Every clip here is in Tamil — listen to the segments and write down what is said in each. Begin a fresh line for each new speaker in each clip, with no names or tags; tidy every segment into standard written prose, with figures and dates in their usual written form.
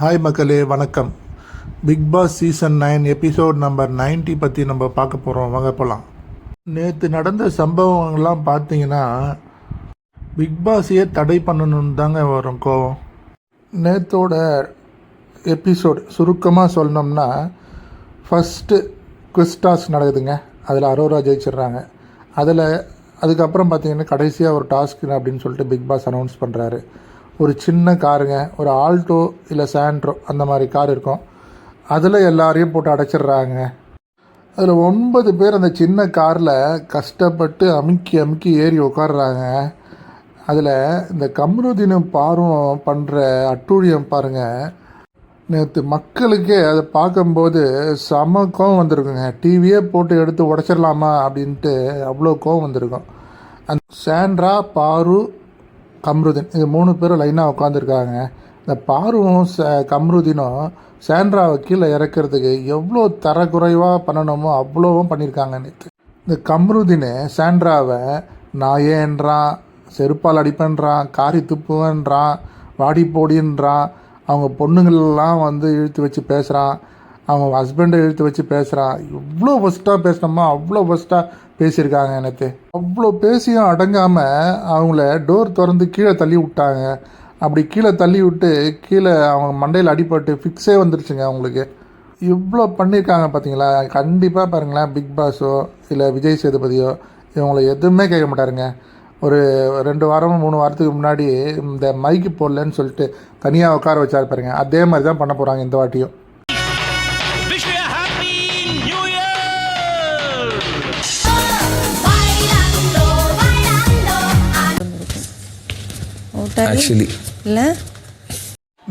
ஹாய் மக்களே, வணக்கம். Bigg Boss season 9 episode number 90 பற்றி நம்ம பார்க்க போகிறோம். வாங்க போகலாம். நேற்று நடந்த சம்பவங்கள்லாம் பார்த்தீங்கன்னா பிக் பாஸையே தடை பண்ணணும்னு தாங்க வரும் கோவம். நேற்றோட எபிசோடு சுருக்கமாக சொல்லணும்னா, ஃபஸ்ட்டு குவிஸ் டாஸ்க் நடக்குதுங்க. அதில் அரோரா ஜெயிச்சிடுறாங்க. அதுக்கப்புறம் பார்த்தீங்கன்னா கடைசியாக ஒரு டாஸ்க் அப்படின்னு சொல்லிட்டு பிக் பாஸ் அனௌன்ஸ் பண்ணுறாரு. ஒரு சின்ன காருங்க, ஒரு ஆல்டோ இல்லை சாண்ட்ரோ அந்த மாதிரி கார் இருக்கும். அதில் எல்லாரையும் போட்டு அடைச்சிட்றாங்க. அதில் 9 பேர் அந்த சின்ன காரில் கஷ்டப்பட்டு அமுக்கி ஏறி உட்காடுறாங்க. அதில் இந்த கம்ருதீனும் பாரும் பண்ணுற அட்டூழியம் பாருங்கள். நேற்று மக்களுக்கே அதை பார்க்கும்போது செம கோவம் வந்திருக்குங்க. டிவியே போட்டு எடுத்து உடச்சிடலாமா அப்படின்ட்டு அவ்வளோ கோவம் வந்திருக்கும். அந்த சாண்ட்ரா, பாரு, கம்ருதீன் இது 3 பேரும் லைனாக உட்காந்துருக்காங்க. இந்த பாருவும் கம்ருதீனும் சாண்ட்ராவை கீழே இறக்கிறதுக்கு எவ்வளோ தரக்குறைவாக பண்ணணுமோ அவ்வளோவும் பண்ணியிருக்காங்க. நேற்று இந்த கம்ருதீனு சாண்ட்ராவை நாயேன்றான், செருப்பால் அடிப்பேன்றான், காரி துப்புவேன்றான், வாடி போடின்றான். அவங்க பொண்ணுங்களெல்லாம் இழுத்து வச்சு பேசுகிறான். அவங்க ஹஸ்பண்டை இழுத்து வச்சு பேசுகிறான். எவ்வளோ ஃபஸ்ட்டாக பேசினோமோ அவ்வளோ ஃபஸ்ட்டாக பேசியிருக்காங்க. எனக்கு அவ்வளோ பேசியும் அடங்காமல் அவங்கள டோர் திறந்து கீழே தள்ளி விட்டாங்க. அப்படி கீழே தள்ளி விட்டு கீழே அவங்க மண்டையில் அடிபட்டு ஃபிக்ஸே வந்துருச்சுங்க அவங்களுக்கு. இவ்வளோ பண்ணியிருக்காங்க பார்த்தீங்களா. கண்டிப்பாக பாருங்களேன், பிக் பாஸோ இல்லை விஜய் சேதுபதியோ இவங்களை எதுவுமே கேட்க மாட்டாருங்க. ஒரு 2 வாரம் 3 வாரத்துக்கு முன்னாடி இந்த மைக்கு போடலன்னு சொல்லிட்டு தனியாக உட்கார வச்சா பாருங்க. அதே மாதிரி தான் பண்ண போகிறாங்க இந்த வாட்டியும்.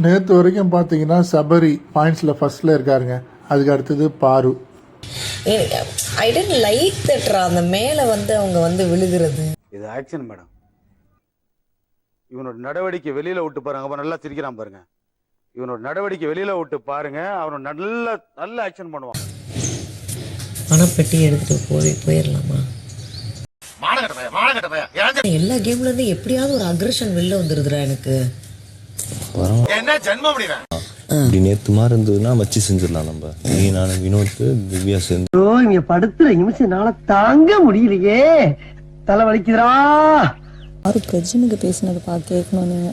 நேற்று வரைக்கும் பார்த்தீங்கன்னா சபரி பாயிண்ட்ஸில் ஃபர்ஸ்ட்ல இருக்காருங்க. அதுக்கு அடுத்தது பாரு.
ஐ டோன்ட் லைக் தட்ரா அந்த மேலே அவங்க விழுகிறது.
இது ஆக்ஷன் மேடம். இவனோட நடவடிக்கை வெளியில விட்டு பாருங்க. அவன் நல்லா சிரிக்கிறான் பாருங்க. இவனோட நடவடிக்கை வெளியில விட்டு பாருங்க. அவன் நல்ல ஆக்ஷன் பண்ணுவான்.
பணப்பெட்டி எடுத்துட்டு போயிடலாமா? எல்லா கேம்ல இருந்து எப்படியாவது ஒரு அக்ரஷன் வெளில வந்துருதுடா எனக்கு.
நேத்து மாதிரி இருந்ததுன்னா வச்சு செஞ்சிடலாம். நம்ம நீ, நானு, வினோத், திவ்யா சேர்ந்து
இங்க படுத்துற நிமிஷம்னால தாங்க முடியலையே, தலை வலிக்குதுடா.
யாரு பிரஜனுக்கு பேசினது கேட்கணும். நீங்க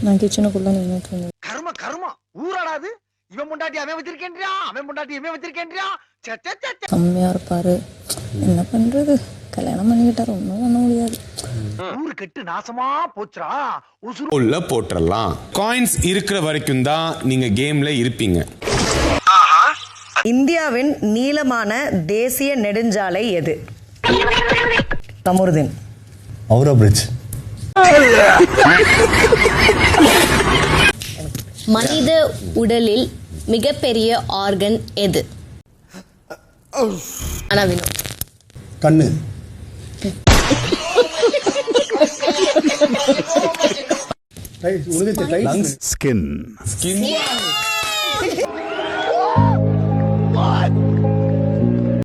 நான் கிச்சனுக்குள்ள நின்னுட்டு
கர்ம ஊராடாது. இவன் முண்டாட்டி அவன் வச்சிருக்கேன்றியா, அவன் முண்டாட்டி இவன் வச்சிருக்கேன்றியா.
செம்மையா இருப்பாரு. என்ன பண்றது, கல்யாணம் பண்ணிக்கிட்டாரு, ஒன்றும் பண்ண முடியாது.
ஊரு கெட்டு நாசமா போச்சுரா.
உள்ள போட்டுறலாம். காயின்ஸ் இருக்கிற வரைக்கும் தான் நீங்க கேம்ல இருப்பீங்க.
இந்தியாவின் நீளமான தேசிய நெடுஞ்சாலை எது? கமருதீன்.
அவுரா பிரிட்ஜ்.
மனித உடலில் மிகப்பெரிய ஆர்கன் எது?
கண்ணு.
ஸ்கின்.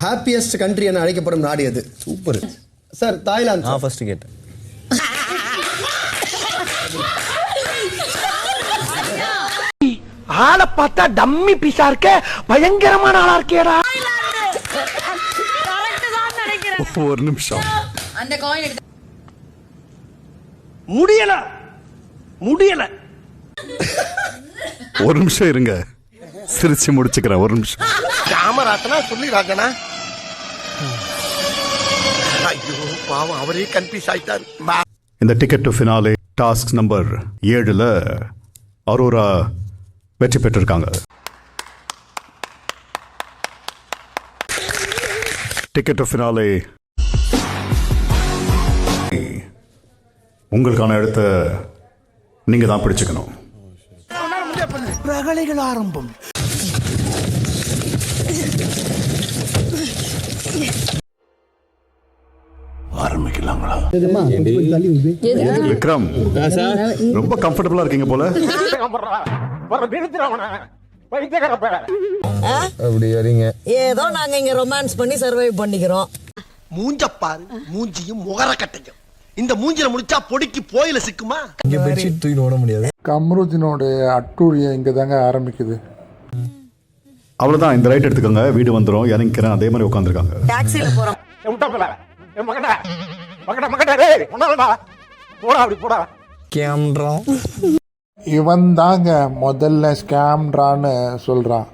ஹாப்பியஸ்ட் கண்ட்ரி என அழைக்கப்படும் நாடு எது?
Super
sir, Thailand.
நான் ஃபர்ஸ்ட் கேட்டேன்.
ஆளை பார்த்தா டம்மி பீஸா இருக்க, பயங்கரமான ஆளா இருக்கேடா.
ஒரு நிமிஷம்.
முடியல
ஒரு நிமிஷம் இருங்க, சிரிச்சு முடிச்சுக்கிறேன். ஒரு நிமிஷம்.
ராமராத்தனா சொல்லி ராஜனா. ஐயோ பாவம், அவரே கன்ஃபியூஸ் ஆயிட்டாரு.
இந்த ticket to finale task number 7ல அரோரா வெற்றி பெற்றிருக்காங்க. டிக்கெட் டு ஃபினாலே உங்களுக்கான இடத்த நீங்க தான் பிடிச்சுக்கணும்.
ரகளைகள் ஆரம்பம்.
ஆரம்பிக்கலாங்களா? விக்ரம், ரொம்ப கம்ஃபர்டபுளா இருக்கீங்க போல.
அப்படி வரீங்க.
ஏதோ நாங்க இங்க ரொமான்ஸ் பண்ணி சர்வைவ் பண்ணிக்கிறோம்.
மூஞ்சப்பாரு, மூஞ்சியும் முகர கட்டையும் இந்த மூஞ்சில முடிச்சா பொடிக்கு போயில சிக்குமா?
இங்க பெட்ஷீட் தூக்கி ஓட முடியாது.
கம்ருதீனோட அட்டூழியம் இங்கே தாங்க ஆரம்பிக்குது.
அவ்வளோதான், இந்த ரைட் எடுத்துக்கோங்க, வீடு வந்துடும், இறங்கிக்கிறேன். அதே மாதிரி உட்காந்துருக்காங்க.
டாக்ஸில போறோம்.
இவன் தாங்க முதல்ல ஸ்கேம்ன்றான்னு சொல்கிறான்.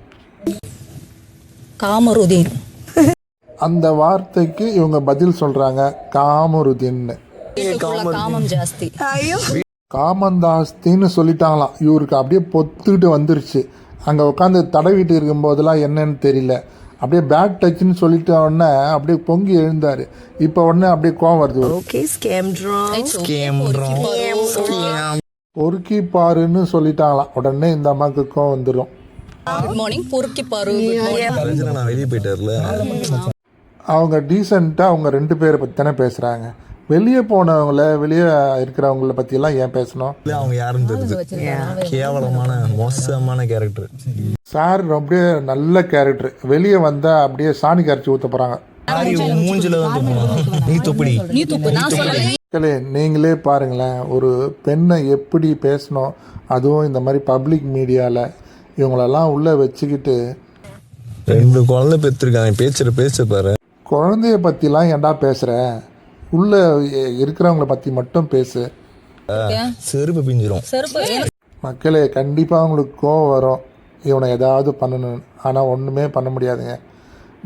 காமருதீன்.
அந்த வார்த்தைக்கு இவங்க பதில் சொல்கிறாங்க காமருதீன்னு.
காமம் ஜாஸ்தி.
காமந்தாஸ்தின்னு சொல்லிட்டாங்களாம். இவருக்கு அப்படியே பொத்துக்கிட்டு வந்துருச்சு. அங்கே உட்காந்து தடவிட்டு இருக்கும்போதெல்லாம் என்னன்னு தெரியல, அப்படியே பேட் டச்சுன்னு சொல்லிட்ட உடனே அப்படியே பொங்கி எழுந்தார். இப்போ உடனே அப்படியே கோவம் வருது. பொறுக்கி பாருன்னு சொல்லிட்டாங்களாம். உடனே இந்த அம்மாவுக்கு கோவம் வந்துடும்.
குட் மார்னிங் பொறுக்கி பாரு.
நான் வெளியே போயிட்டார்ல.
அவங்க டீசெண்டாக அவங்க 2 பேரை பற்றி தானே பேசுகிறாங்க. வெளியே போனவங்கள, வெளியே இருக்கிறவங்கள பற்றியெல்லாம் ஏன் பேசணும்?
அவங்க யாருன்னு தெரியுது. கேவலமான மோசமான கேரக்டர்.
சார் ரொம்ப நல்ல கேரக்டர். வெளியே வந்தால் அப்படியே சாணி கரைச்சி ஊற்ற போகிறாங்க.
மூஞ்சில நீ துப்படி.
நீங்களே பாருங்களேன், ஒரு பெண்ணை எப்படி பேசணும், அதுவும் இந்த மாதிரி பப்ளிக் மீடியாவில் இவங்களெல்லாம் உள்ளே வச்சுக்கிட்டு.
2 குழந்தை பெற்றிருக்காங்க. பேச்ச பாரு.
குழந்தைய பற்றிலாம் ஏன்டா பேசுகிற? உள்ளே இருக்கிறவங்கள பற்றி மட்டும் பேசு.
செருப்பு பிஞ்சிரும்.
மக்களே, கண்டிப்பாக உங்களுக்கு கோவம் வரும். இவனை ஏதாவது பண்ணணும், ஆனால் ஒன்றுமே பண்ண முடியாதுங்க.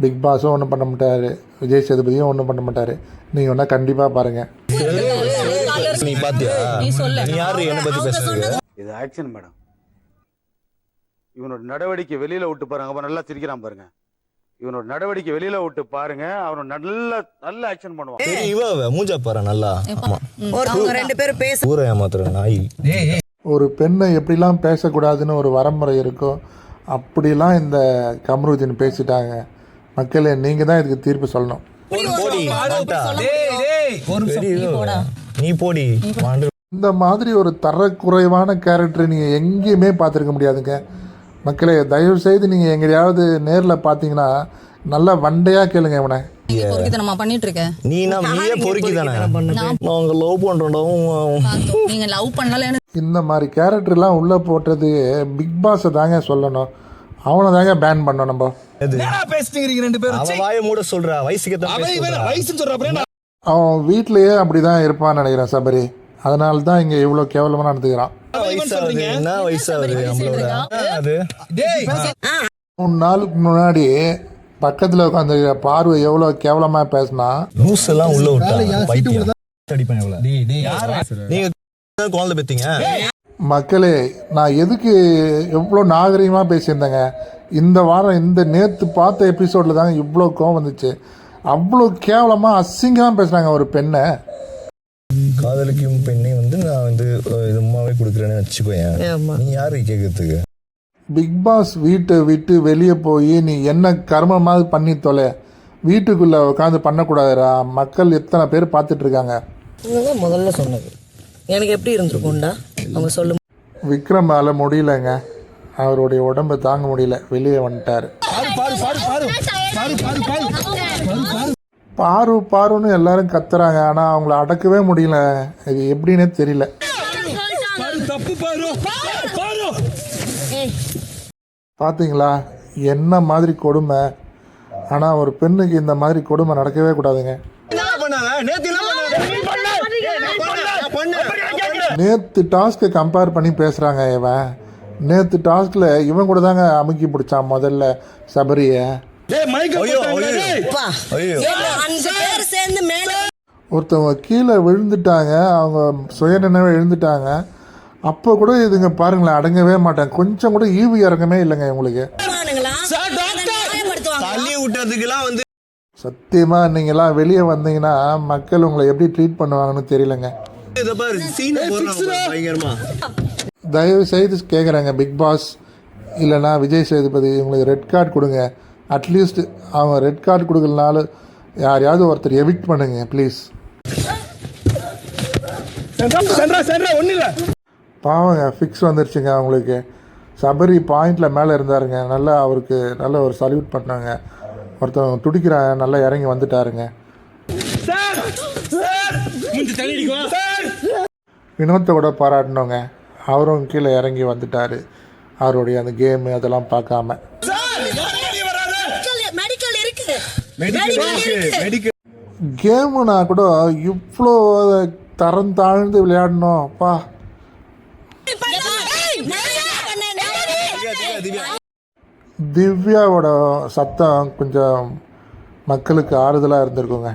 பிக் பாஸும் ஒன்றும் பண்ண மாட்டார், விஜய் சேதுபதியும் ஒன்றும் பண்ண மாட்டார். நீங்கள் ஒன்றா கண்டிப்பாக பாருங்கள்.
நீ பாத்தியா? நீ யாரு என்ன பத்தி பேசுறது?
இது ஆக்ஷன் மேடம். இவனோட நடவடிக்கை வெளியில விட்டு பாருங்க. அப்ப நல்லா சிரிக்கிறான் பாருங்க. இவனோட நடவடிக்கை வெளியில விட்டு பாருங்க. அவனோட நல்ல ஆக்ஷன் பண்ணுவான்.
இவ மூஞ்சா பாரு நல்லா.
ஒருத்தவங்க 2 பேரும் பேச
ஊரை ஏமாத்துற நாய்.
ஒரு பெண்ணை எப்படிலாம் பேசக்கூடாதுன்னு ஒரு வரமுறை இருக்கோ அப்படிலாம் இந்த கம்ருதீன் பேசிட்டாங்க. மக்களே, நீங்கள் தான் இதுக்கு தீர்ப்பு சொல்லணும்.
நீ போடி.
இந்த மாதிரி ஒரு தரக்குறைவான கேரக்டர் நீங்கள் எங்கேயுமே பார்த்துருக்க முடியாதுங்க. மக்களே, தயவு செய்து நீங்கள் எங்கேயாவது நேரில் பார்த்தீங்கன்னா நல்லா வண்டையாக கேளுங்க இவனை.
பண்ணிட்டு இருக்கேன்.
நீயே பொறுக்கி தானே. நாங்க லவ் பண்றோம்.
நீங்க லவ் பண்ணல.
இந்த மாதிரி கேரக்டர்லாம் உள்ளே போட்டது பிக் பாஸை தாங்க சொல்லணும். அவனை தாங்க பேன் பண்ணோம் நம்ம.
வாயை மூட சொல்றா. வயசுக்கு
அவன் வீட்லேயே அப்படி தான் இருப்பான்னு நினைக்கிறேன் சபரி. அதனால தான் இங்கே இவ்வளோ கேவலமாக நடந்துக்கிறான். 3 நாளுக்கு முன்னாடி பக்கத்தில் உட்காந்து பார்வை எவ்வளோ கேவலமாக பேசினா.
குழந்தை பெத்தீங்க.
மக்களே, நான் எதுக்கு எவ்வளோ நாகரிகமாக பேசியிருந்தேங்க. இந்த வாரம் இந்த நேற்று பார்த்த எபிசோடில் தாங்க இவ்வளோ கோவம் வந்துச்சு. அவ்வளோ கேவலமாக அசிங்கமாக பேசுனாங்க ஒரு பெண்ணை.
காதலிக்கும் பெண்ணை நான் இதுமாவே கொடுக்குறேன்னு வச்சுக்கோயேன். நீ யாரு கேட்கறதுக்கு?
பிக் பாஸ் வீட்டை விட்டு வெளியே போய் நீ என்ன கர்மமாவது பண்ணி தொலை. வீட்டுக்குள்ளே உட்காந்து பண்ணக்கூடாதுரா. மக்கள் எத்தனை பேர் பார்த்துட்டு இருக்காங்க.
முதல்ல சொன்னது எனக்கு எப்படி இருந்திருக்கும்டா அவங்க சொல்லும்.
விக்ரமால முடியலங்க, அவருடைய உடம்பை தாங்க முடியல, வெளியே வந்துட்டார். பாருன்னு எல்லாரும் கத்துறாங்க, ஆனால் அவங்கள அடக்கவே முடியல. இது எப்படின்னே தெரியல. பார்த்தீங்களா என்ன மாதிரி கொடுமை. ஆனால் ஒரு பெண்ணுக்கு இந்த மாதிரி கொடுமை நடக்கவே கூடாதுங்க. நேற்று டாஸ்க்கை கம்பேர் பண்ணி பேசுகிறாங்க. இவன் நேற்று டாஸ்கில் இவன் கூட தாங்க அமுக்கி பிடிச்சான் முதல்ல சபரியை. ஒருத்தவங்க கீழே விழுந்துட்டாங்க, அவங்க சுயநினைவை எழுந்துட்டாங்க. அப்போ கூட இதுங்க பாருங்களேன், அடங்கவே மாட்டாங்க. கொஞ்சம் கூட ஈவு இறங்கமே இல்லைங்க இவங்களுக்கு. சத்தியமா நீங்களாம் வெளியே வந்தீங்கன்னா மக்கள் உங்களை எப்படி ட்ரீட் பண்ணுவாங்கன்னு தெரியலங்க. தயவு செய்து கேட்குறாங்க பிக் பாஸ் இல்லைனா விஜய் சேதுபதி, இவங்களுக்கு ரெட் கார்டு கொடுங்க. அட்லீஸ்ட் அவங்க ரெட் கார்டு கொடுக்கலனாலும் யாரையாவது ஒருத்தர் எவிக்ட் பண்ணுங்க ப்ளீஸ். பாவங்க, ஃபிக்ஸ் வந்துருச்சுங்க அவங்களுக்கு. சபரி பாயிண்டில் மேலே இருந்தாருங்க, நல்லா அவருக்கு நல்ல ஒரு சல்யூட் பண்ணாங்க. ஒருத்தவங்க துடிக்கிறாங்க, நல்லா இறங்கி வந்துட்டாருங்க. வினோத்தோட பாராட்டினோங்க. அவரும் கீழே இறங்கி வந்துட்டார். அவருடைய அந்த கேமு அதெல்லாம் பார்க்காம. கேமுனா கூட இவ்வளோ தரம் தாழ்ந்து விளையாடணும் அப்பா. திவ்யாவோட சத்தம் கொஞ்சம் மக்களுக்கு ஆறுதலாக இருந்திருக்குங்க.